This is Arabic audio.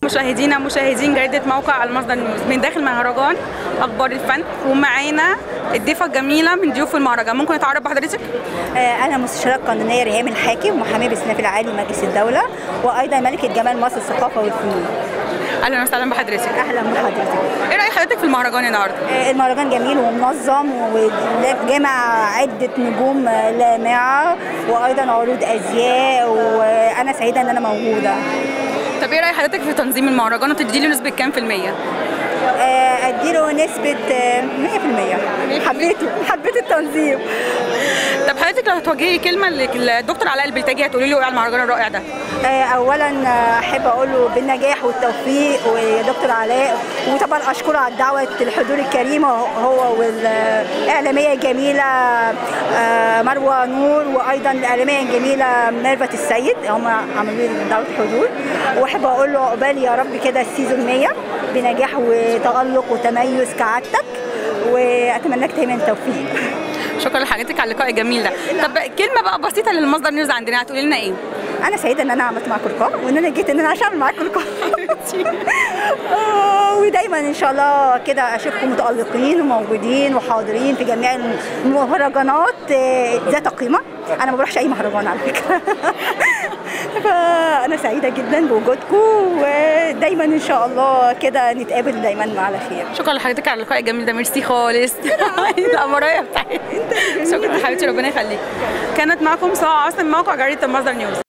مشاهدينا مشاهدين جريدة موقع المصدر نيوز من داخل مهرجان أخبار الفن، ومعانا الضيفة الجميلة من ضيوف المهرجان. ممكن نتعرف بحضرتك؟ أنا مستشارة القانونية ريهام الحاكم، ومحامية باستئناف العالي مجلس الدولة، وأيضا ملكة جمال مصر الثقافة والفنون. أهلا وسهلا بحضرتك. أهلا بحضرتك. إيه رأي حضرتك في المهرجان النهارده؟ المهرجان جميل ومنظم وجامع عدة نجوم لامعة، وأيضا عروض أزياء، وأنا سعيدة إن أنا موجودة. طب إيه رأي حضرتك في تنظيم المهرجان وتديله نسبة كام في المية؟ أديله نسبة 100%. حبيت التنظيم. طب حضرتك لو هتوجهي كلمة للدكتور علاء البلتاجي هتقولي له إيه على المهرجان الرائع ده؟ اولا احب اقول له بالنجاح والتوفيق ودكتور علاء، وطبعا اشكره على الدعوه الحضور الكريمه هو والاعلاميه الجميله مروه نور، وايضا الاعلاميه الجميله ميرفت السيد، هم عملوا لي دعوه الحضور. واحب اقول له عقبال يا رب كده السيزون 100 بنجاح وتالق وتميز كعادتك، واتمنى لك دايما التوفيق. شكرا لحضرتك على اللقاء الجميل ده. طب كلمه بقى بسيطه للمصدر نيوز عندنا، هتقولي لنا ايه؟ انا سعيده ان انا عملت معاكم لقاء، وان انا جيت ان انا عشان اعمل معاكم لقاء. ودايما ان شاء الله كده اشوفكم متالقين وموجودين وحاضرين في جميع المهرجانات ذات قيمه. انا ما بروحش اي مهرجان على فكره. فانا سعيده جدا بوجودكم، ودايما ان شاء الله كده نتقابل دايما على خير. شكرا لحضرتك على اللقاء الجميل ده، ميرسي خالص. الامرايه بتاعتي. شكرا حبيبتي، ربنا يخليك. كانت معكم سعاد عاصم، موقع جريدة المصدر نيوز.